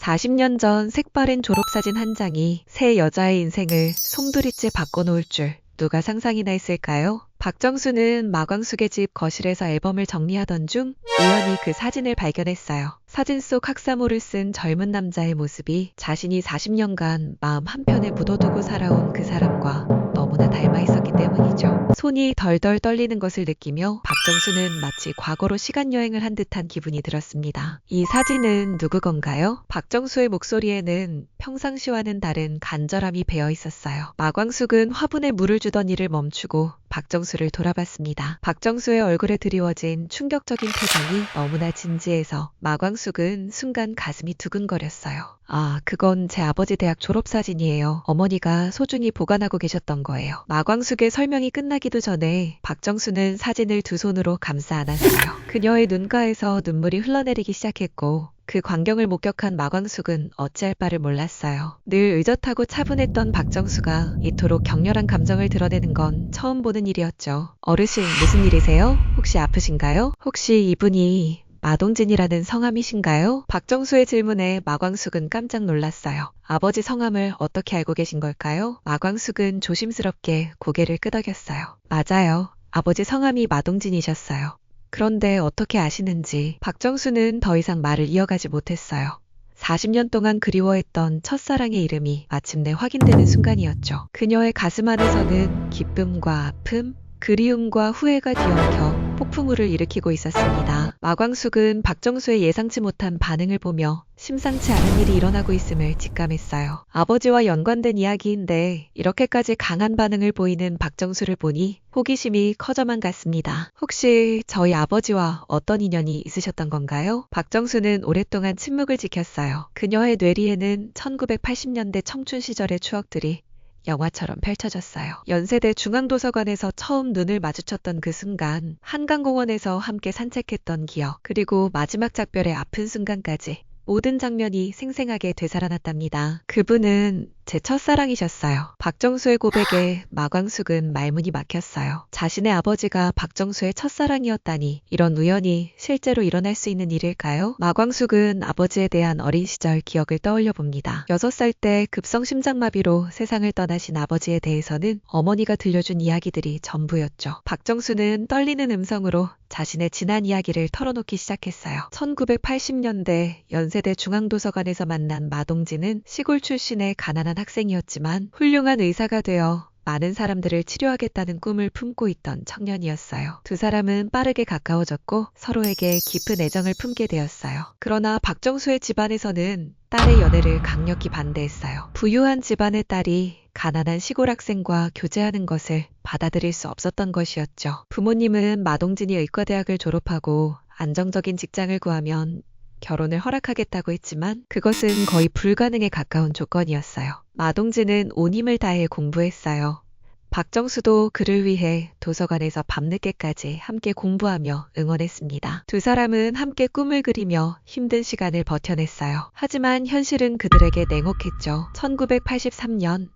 40년 전 색바랜 졸업사진 한 장이 새 여자의 인생을 송두리째 바꿔놓을 줄 누가 상상이나 했을까요? 박정수는 마광숙의 집 거실에서 앨범을 정리하던 중 우연히 그 사진을 발견했어요. 사진 속 학사모를 쓴 젊은 남자의 모습이 자신이 40년간 마음 한편에 묻어두고 살아온 그 사람과 너무나 닮아 있었기 때문이죠. 손이 덜덜 떨리는 것을 느끼며 박정수는 마치 과거로 시간여행을 한 듯한 기분이 들었습니다. 이 사진은 누구 건가요? 박정수의 목소리에는 평상시와는 다른 간절함이 배어 있었어요. 마광숙은 화분에 물을 주던 일을 멈추고 박정수를 돌아봤습니다. 박정수의 얼굴에 드리워진 충격적인 표정이 너무나 진지해서 마광숙은 순간 가슴이 두근거렸어요. 아, 그건 제 아버지 대학 졸업사진이에요. 어머니가 소중히 보관하고 계셨던 거예요. 마광숙의 설명이 끝나기도 전에 박정수는 사진을 두 손으로 감싸 안았어요. 그녀의 눈가에서 눈물이 흘러내리기 시작했고 그 광경을 목격한 마광숙은 어찌할 바를 몰랐어요. 늘 의젓하고 차분했던 박정수가 이토록 격렬한 감정을 드러내는 건 처음 보는 일이었죠. 어르신, 무슨 일이세요? 혹시 아프신가요? 혹시 이분이 마동진이라는 성함이신가요? 박정수의 질문에 마광숙은 깜짝 놀랐어요. 아버지 성함을 어떻게 알고 계신 걸까요? 마광숙은 조심스럽게 고개를 끄덕였어요. 맞아요. 아버지 성함이 마동진이셨어요. 그런데 어떻게 아시는지 박정수는 더 이상 말을 이어가지 못했어요. 40년 동안 그리워했던 첫사랑의 이름이 마침내 확인되는 순간이었죠. 그녀의 가슴 안에서는 기쁨과 아픔, 그리움과 후회가 뒤엉켜 폭풍우를 일으키고 있었습니다. 마광숙은 박정수의 예상치 못한 반응을 보며 심상치 않은 일이 일어나고 있음을 직감했어요. 아버지와 연관된 이야기인데 이렇게까지 강한 반응을 보이는 박정수를 보니 호기심이 커져만 갔습니다. 혹시 저희 아버지와 어떤 인연이 있으셨던 건가요? 박정수는 오랫동안 침묵을 지켰어요. 그녀의 뇌리에는 1980년대 청춘 시절의 추억들이 영화처럼 펼쳐졌어요. 연세대 중앙도서관에서 처음 눈을 마주쳤던 그 순간, 한강공원에서 함께 산책했던 기억, 그리고 마지막 작별의 아픈 순간까지 모든 장면이 생생하게 되살아났답니다. 그분은 제 첫사랑이셨어요. 박정수의 고백에 마광숙은 말문이 막혔어요. 자신의 아버지가 박정수의 첫사랑이었다니 이런 우연이 실제로 일어날 수 있는 일일까요? 마광숙은 아버지에 대한 어린 시절 기억을 떠올려 봅니다. 6살 때 급성 심장마비로 세상을 떠나신 아버지에 대해서는 어머니가 들려준 이야기들이 전부였죠. 박정수는 떨리는 음성으로 자신의 지난 이야기를 털어놓기 시작했어요. 1980년대 연세대 중앙도서관에서 만난 마동진은 시골 출신의 가난한 학생이었지만 훌륭한 의사가 되어 많은 사람들을 치료하겠다는 꿈을 품고 있던 청년이었어요. 두 사람은 빠르게 가까워졌고 서로에게 깊은 애정을 품게 되었어요. 그러나 박정수의 집안에서는 딸의 연애를 강력히 반대했어요. 부유한 집안의 딸이 가난한 시골 학생과 교제하는 것을 받아들일 수 없었던 것이었죠. 부모님은 마동진이 의과대학을 졸업하고 안정적인 직장을 구하면 결혼을 허락하겠다고 했지만 그것은 거의 불가능에 가까운 조건이었어요. 마동진은 온 힘을 다해 공부했어요. 박정수도 그를 위해 도서관에서 밤늦게까지 함께 공부하며 응원했습니다. 두 사람은 함께 꿈을 그리며 힘든 시간을 버텨냈어요. 하지만 현실은 그들에게 냉혹했죠. 1983년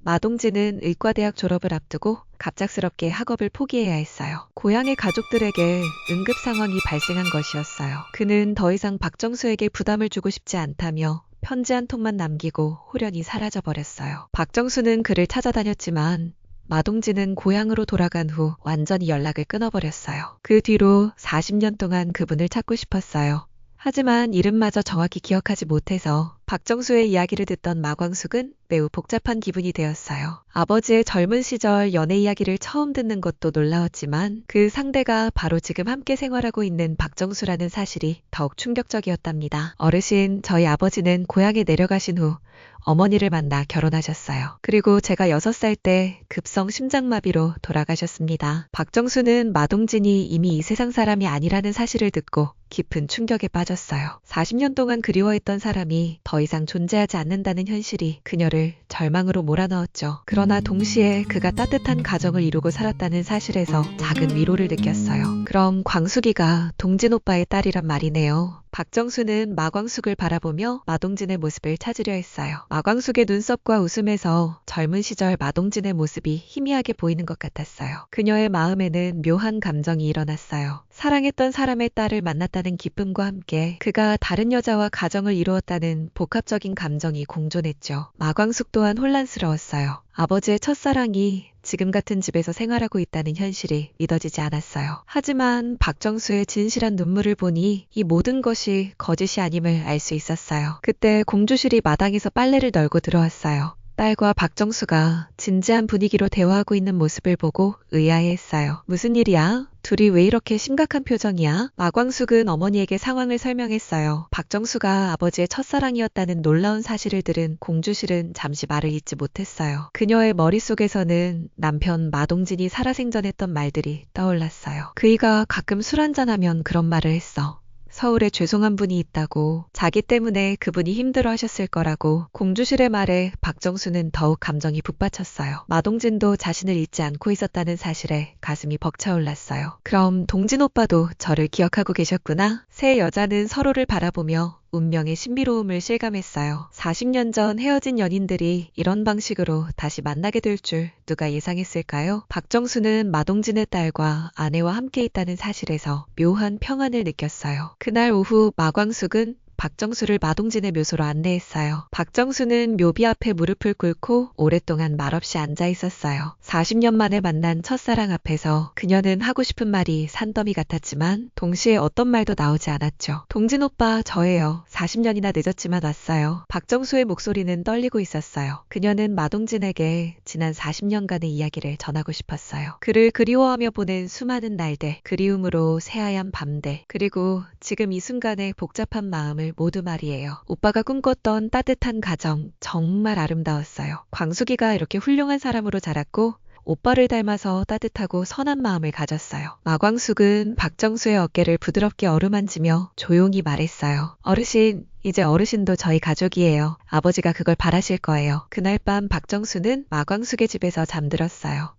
마동진은 의과대학 졸업을 앞두고 갑작스럽게 학업을 포기해야 했어요. 고향의 가족들에게 응급 상황이 발생한 것이었어요. 그는 더 이상 박정수에게 부담을 주고 싶지 않다며 편지 한 통만 남기고 홀연히 사라져버렸어요. 박정수는 그를 찾아다녔지만 마동진은 고향으로 돌아간 후 완전히 연락을 끊어버렸어요. 그 뒤로 40년 동안 그분을 찾고 싶었어요. 하지만 이름마저 정확히 기억하지 못해서 박정수의 이야기를 듣던 마광숙은 매우 복잡한 기분이 되었어요. 아버지의 젊은 시절 연애 이야기를 처음 듣는 것도 놀라웠지만 그 상대가 바로 지금 함께 생활하고 있는 박정수라는 사실이 더욱 충격적이었답니다. 어르신, 저희 아버지는 고향에 내려가신 후 어머니를 만나 결혼하셨어요. 그리고 제가 6살 때 급성 심장마비로 돌아가셨습니다. 박정수는 마동진이 이미 이 세상 사람이 아니라는 사실을 듣고 깊은 충격에 빠졌어요. 40년 동안 그리워했던 사람이 더 이상 존재하지 않는다는 현실이 그녀를 절망으로 몰아넣었죠. 그러나 동시에 그가 따뜻한 가정을 이루고 살았다는 사실에서 작은 위로를 느꼈어요. 그럼 광숙이가 동진 오빠의 딸이란 말이네요. 박정수는 마광숙을 바라보며 마동진의 모습을 찾으려 했어요. 마광숙의 눈썹과 웃음에서 젊은 시절 마동진의 모습이 희미하게 보이는 것 같았어요. 그녀의 마음에는 묘한 감정이 일어났어요. 사랑했던 사람의 딸을 만났다는 기쁨과 함께 그가 다른 여자와 가정을 이루었다는 복합적인 감정이 공존했죠. 마광숙 또한 혼란스러웠어요. 아버지의 첫사랑이 지금 같은 집에서 생활하고 있다는 현실이 믿어지지 않았어요. 하지만 박정수의 진실한 눈물을 보니 이 모든 것이 거짓이 아님을 알 수 있었어요. 그때 공주실이 마당에서 빨래를 널고 들어왔어요. 딸과 박정수가 진지한 분위기로 대화하고 있는 모습을 보고 의아해했어요. 무슨 일이야? 둘이 왜 이렇게 심각한 표정이야? 마광숙은 어머니에게 상황을 설명했어요. 박정수가 아버지의 첫사랑이었다는 놀라운 사실을 들은 공주실은 잠시 말을 잇지 못했어요. 그녀의 머릿속에서는 남편 마동진이 살아생전했던 말들이 떠올랐어요. 그이가 가끔 술 한잔하면 그런 말을 했어. 서울에 죄송한 분이 있다고, 자기 때문에 그분이 힘들어 하셨을 거라고. 공주실의 말에 박정수는 더욱 감정이 북받쳤어요. 마동진도 자신을 잊지 않고 있었다는 사실에 가슴이 벅차올랐어요. 그럼 동진 오빠도 저를 기억하고 계셨구나. 세 여자는 서로를 바라보며 운명의 신비로움을 실감했어요. 40년 전 헤어진 연인들이 이런 방식으로 다시 만나게 될 줄 누가 예상했을까요? 박정수는 마동진의 딸과 아내와 함께 있다는 사실에서 묘한 평안을 느꼈어요. 그날 오후 마광숙은 박정수를 마동진의 묘소로 안내했어요. 박정수는 묘비 앞에 무릎을 꿇고 오랫동안 말없이 앉아 있었어요. 40년 만에 만난 첫사랑 앞에서 그녀는 하고 싶은 말이 산더미 같았지만 동시에 어떤 말도 나오지 않았죠. 동진 오빠, 저예요. 40년이나 늦었지만 왔어요. 박정수의 목소리는 떨리고 있었어요. 그녀는 마동진에게 지난 40년간의 이야기를 전하고 싶었어요. 그를 그리워하며 보낸 수많은 날들, 그리움으로 새하얀 밤들, 그리고 지금 이 순간의 복잡한 마음을 모두 말이에요. 오빠가 꿈꿨던 따뜻한 가정, 정말 아름다웠어요. 광숙이가 이렇게 훌륭한 사람으로 자랐고 오빠를 닮아서 따뜻하고 선한 마음을 가졌어요. 마광숙은 박정수의 어깨를 부드럽게 어루만지며 조용히 말했어요. 어르신, 이제 어르신도 저희 가족이에요. 아버지가 그걸 바라실 거예요. 그날 밤 박정수는 마광숙의 집에서 잠들었어요.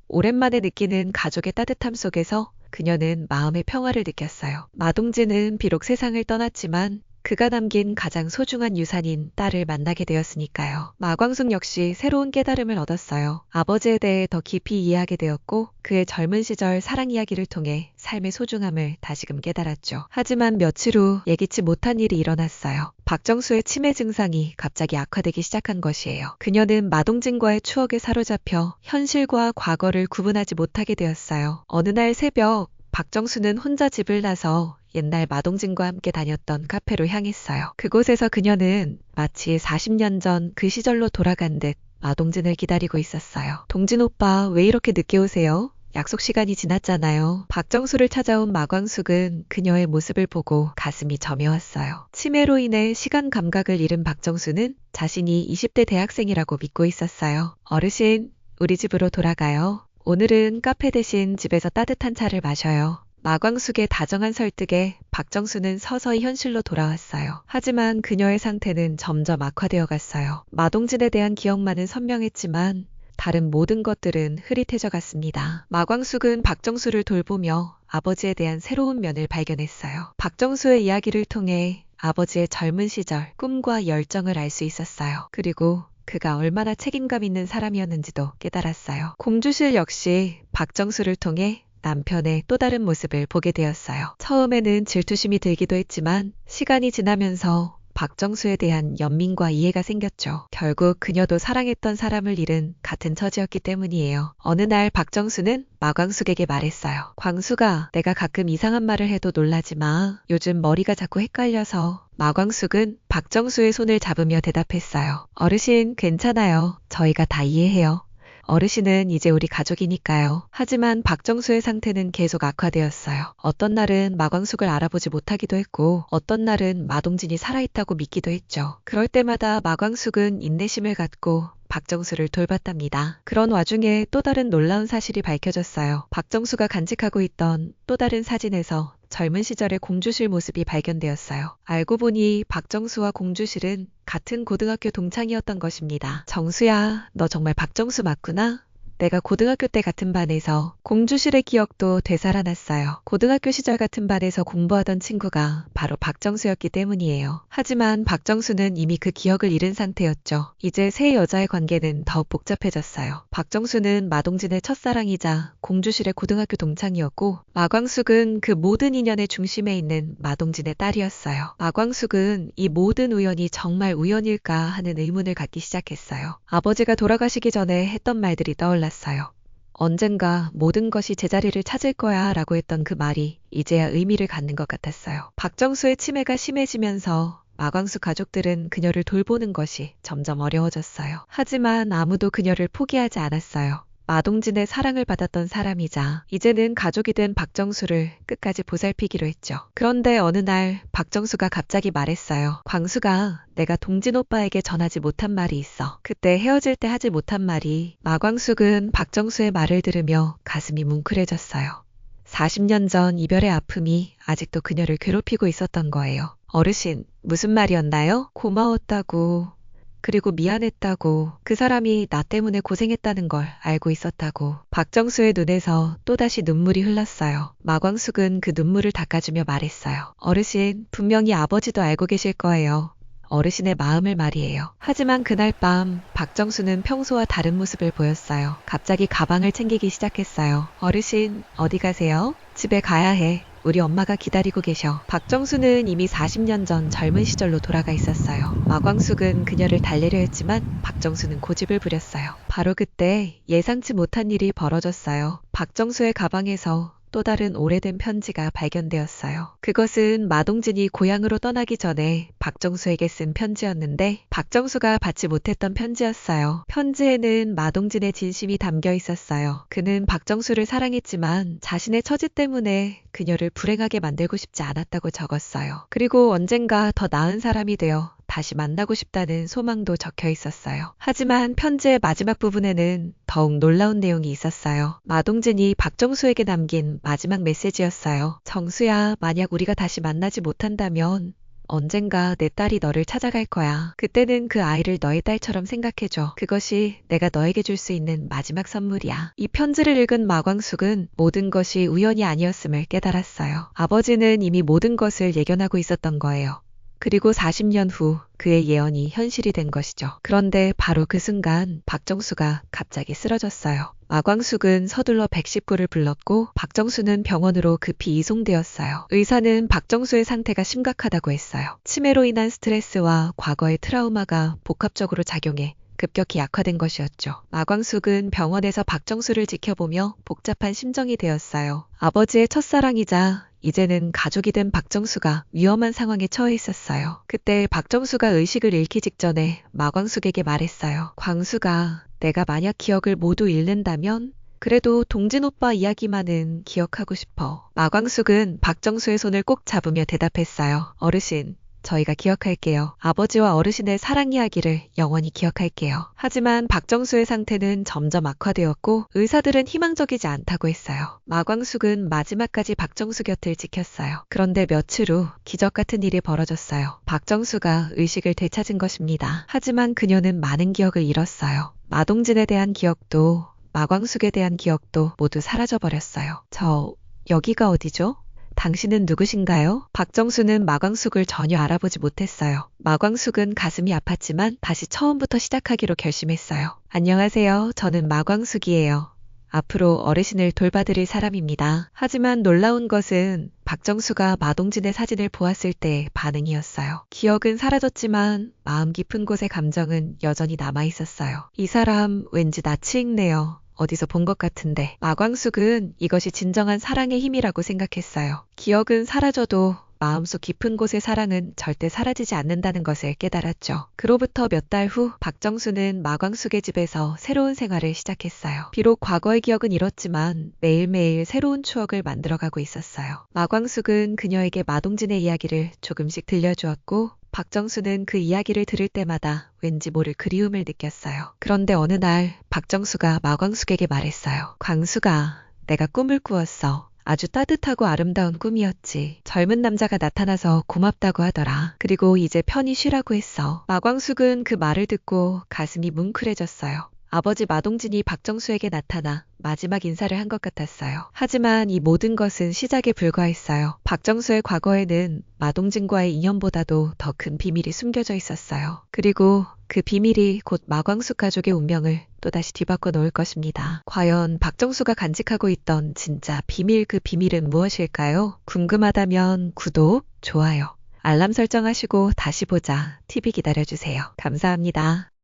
오랜만에 느끼는 가족의 따뜻함 속에서 그녀는 마음의 평화를 느꼈어요. 마동진은 비록 세상을 떠났지만 그가 남긴 가장 소중한 유산인 딸을 만나게 되었으니까요. 마광숙 역시 새로운 깨달음을 얻었어요. 아버지에 대해 더 깊이 이해하게 되었고 그의 젊은 시절 사랑 이야기를 통해 삶의 소중함을 다시금 깨달았죠. 하지만 며칠 후 예기치 못한 일이 일어났어요. 박정수의 치매 증상이 갑자기 악화되기 시작한 것이에요. 그녀는 마동진과의 추억에 사로잡혀 현실과 과거를 구분하지 못하게 되었어요. 어느 날 새벽 박정수는 혼자 집을 나서 옛날 마동진과 함께 다녔던 카페로 향했어요. 그곳에서 그녀는 마치 40년 전 그 시절로 돌아간 듯 마동진을 기다리고 있었어요. 동진 오빠, 왜 이렇게 늦게 오세요? 약속 시간이 지났잖아요. 박정수를 찾아온 마광숙은 그녀의 모습을 보고 가슴이 저며왔어요. 치매로 인해 시간 감각을 잃은 박정수는 자신이 20대 대학생이라고 믿고 있었어요. 어르신, 우리 집으로 돌아가요. 오늘은 카페 대신 집에서 따뜻한 차를 마셔요. 마광숙의 다정한 설득에 박정수는 서서히 현실로 돌아왔어요. 하지만 그녀의 상태는 점점 악화되어 갔어요. 마동진에 대한 기억만은 선명했지만 다른 모든 것들은 흐릿해져 갔습니다. 마광숙은 박정수를 돌보며 아버지에 대한 새로운 면을 발견했어요. 박정수의 이야기를 통해 아버지의 젊은 시절, 꿈과 열정을 알 수 있었어요. 그리고 그가 얼마나 책임감 있는 사람이었는지도 깨달았어요. 공주실 역시 박정수를 통해 남편의 또 다른 모습을 보게 되었어요. 처음에는 질투심이 들기도 했지만 시간이 지나면서 박정수에 대한 연민과 이해가 생겼죠. 결국 그녀도 사랑했던 사람을 잃은 같은 처지였기 때문이에요. 어느 날 박정수는 마광숙에게 말했어요. 광숙아, 내가 가끔 이상한 말을 해도 놀라지 마. 요즘 머리가 자꾸 헷갈려서. 마광숙은 박정수의 손을 잡으며 대답했어요. 어르신, 괜찮아요. 저희가 다 이해해요. 어르신은 이제 우리 가족이니까요. 하지만 박정수의 상태는 계속 악화되었어요. 어떤 날은 마광숙을 알아보지 못하기도 했고 어떤 날은 마동진이 살아있다고 믿기도 했죠. 그럴 때마다 마광숙은 인내심을 갖고 박정수를 돌봤답니다. 그런 와중에 또 다른 놀라운 사실이 밝혀졌어요. 박정수가 간직하고 있던 또 다른 사진에서 젊은 시절의 공주실 모습이 발견되었어요. 알고 보니 박정수와 공주실은 같은 고등학교 동창이었던 것입니다. 정수야, 너 정말 박정수 맞구나? 내가 고등학교 때 같은 반에서 공주실의 기억도 되살아났어요. 고등학교 시절 같은 반에서 공부하던 친구가 바로 박정수였기 때문이에요. 하지만 박정수는 이미 그 기억을 잃은 상태였죠. 이제 새 여자의 관계는 더욱 복잡해졌어요. 박정수는 마동진의 첫사랑이자 공주실의 고등학교 동창이었고, 마광숙은 그 모든 인연의 중심에 있는 마동진의 딸이었어요. 마광숙은 이 모든 우연이 정말 우연일까 하는 의문을 갖기 시작했어요. 아버지가 돌아가시기 전에 했던 말들이 떠올랐어요. 언젠가 모든 것이 제자리를 찾을 거야 라고 했던 그 말이 이제야 의미를 갖는 것 같았어요. 박정수의 치매가 심해지면서 마광숙 가족들은 그녀를 돌보는 것이 점점 어려워졌어요. 하지만 아무도 그녀를 포기하지 않았어요. 마동진의 사랑을 받았던 사람이자 이제는 가족이 된 박정수를 끝까지 보살피기로 했죠. 그런데 어느 날 박정수가 갑자기 말했어요. 광수가, 내가 동진 오빠에게 전하지 못한 말이 있어. 그때 헤어질 때 하지 못한 말이. 마광숙은 박정수의 말을 들으며 가슴이 뭉클해졌어요. 40년 전 이별의 아픔이 아직도 그녀를 괴롭히고 있었던 거예요. 어르신, 무슨 말이었나요? 고마웠다고. 그리고 미안했다고, 그 사람이 나 때문에 고생했다는 걸 알고 있었다고. 박정수의 눈에서 또다시 눈물이 흘렀어요. 마광숙은 그 눈물을 닦아주며 말했어요. 어르신, 분명히 아버지도 알고 계실 거예요. 어르신의 마음을 말이에요. 하지만 그날 밤 박정수는 평소와 다른 모습을 보였어요. 갑자기 가방을 챙기기 시작했어요. 어르신, 어디 가세요? 집에 가야 해. 우리 엄마가 기다리고 계셔. 박정수는 이미 40년 전 젊은 시절로 돌아가 있었어요. 마광숙은 그녀를 달래려 했지만 박정수는 고집을 부렸어요. 바로 그때 예상치 못한 일이 벌어졌어요. 박정수의 가방에서 또 다른 오래된 편지가 발견되었어요. 그것은 마동진이 고향으로 떠나기 전에 박정수에게 쓴 편지였는데 박정수가 받지 못했던 편지였어요. 편지에는 마동진의 진심이 담겨 있었어요. 그는 박정수를 사랑했지만 자신의 처지 때문에 그녀를 불행하게 만들고 싶지 않았다고 적었어요. 그리고 언젠가 더 나은 사람이 되어 다시 만나고 싶다는 소망도 적혀 있었어요. 하지만 편지의 마지막 부분에는 더욱 놀라운 내용이 있었어요. 마동진이 박정수에게 남긴 마지막 메시지였어요. 정수야, 만약 우리가 다시 만나지 못한다면 언젠가 내 딸이 너를 찾아갈 거야. 그때는 그 아이를 너의 딸처럼 생각해줘. 그것이 내가 너에게 줄 수 있는 마지막 선물이야. 이 편지를 읽은 마광숙은 모든 것이 우연이 아니었음을 깨달았어요. 아버지는 이미 모든 것을 예견하고 있었던 거예요. 그리고 40년 후 그의 예언이 현실이 된 것이죠. 그런데 바로 그 순간 박정수가 갑자기 쓰러졌어요. 마광숙은 서둘러 119를 불렀고 박정수는 병원으로 급히 이송되었어요. 의사는 박정수의 상태가 심각하다고 했어요. 치매로 인한 스트레스와 과거의 트라우마가 복합적으로 작용해 급격히 약화된 것이었죠. 마광숙은 병원에서 박정수를 지켜보며 복잡한 심정이 되었어요. 아버지의 첫사랑이자 이제는 가족이 된 박정수가 위험한 상황에 처해 있었어요. 그때 박정수가 의식을 잃기 직전에 마광숙에게 말했어요. 광수가, 내가 만약 기억을 모두 잃는다면 그래도 동진 오빠 이야기만은 기억하고 싶어. 마광숙은 박정수의 손을 꼭 잡으며 대답했어요. 어르신, 저희가 기억할게요. 아버지와 어르신의 사랑 이야기를 영원히 기억할게요. 하지만 박정수의 상태는 점점 악화되었고 의사들은 희망적이지 않다고 했어요. 마광숙은 마지막까지 박정수 곁을 지켰어요. 그런데 며칠 후 기적 같은 일이 벌어졌어요. 박정수가 의식을 되찾은 것입니다. 하지만 그녀는 많은 기억을 잃었어요. 마동진에 대한 기억도 마광숙에 대한 기억도 모두 사라져버렸어요. 여기가 어디죠? 당신은 누구신가요? 박정수는 마광숙을 전혀 알아보지 못했어요. 마광숙은 가슴이 아팠지만 다시 처음부터 시작하기로 결심했어요. 안녕하세요. 저는 마광숙이에요. 앞으로 어르신을 돌봐드릴 사람입니다. 하지만 놀라운 것은 박정수가 마동진의 사진을 보았을 때의 반응이었어요. 기억은 사라졌지만 마음 깊은 곳의 감정은 여전히 남아있었어요. 이 사람 왠지 낯이 익네요. 어디서 본 것 같은데. 마광숙은 이것이 진정한 사랑의 힘이라고 생각했어요. 기억은 사라져도 마음속 깊은 곳의 사랑은 절대 사라지지 않는다는 것을 깨달았죠. 그로부터 몇 달 후 박정수는 마광숙의 집에서 새로운 생활을 시작했어요. 비록 과거의 기억은 잃었지만 매일매일 새로운 추억을 만들어가고 있었어요. 마광숙은 그녀에게 마동진의 이야기를 조금씩 들려주었고 박정수는 그 이야기를 들을 때마다 왠지 모를 그리움을 느꼈어요. 그런데 어느 날 박정수가 마광숙에게 말했어요. 광수가, 내가 꿈을 꾸었어. 아주 따뜻하고 아름다운 꿈이었지. 젊은 남자가 나타나서 고맙다고 하더라. 그리고 이제 편히 쉬라고 했어. 마광숙은 그 말을 듣고 가슴이 뭉클해졌어요. 아버지 마동진이 박정수에게 나타나 마지막 인사를 한 것 같았어요. 하지만 이 모든 것은 시작에 불과했어요. 박정수의 과거에는 마동진과의 인연보다도 더 큰 비밀이 숨겨져 있었어요. 그리고 그 비밀이 곧 마광숙 가족의 운명을 또다시 뒤바꿔 놓을 것입니다. 과연 박정수가 간직하고 있던 진짜 비밀, 그 비밀은 무엇일까요? 궁금하다면 구독, 좋아요, 알람 설정하시고 다시 보자 TV 기다려주세요. 감사합니다.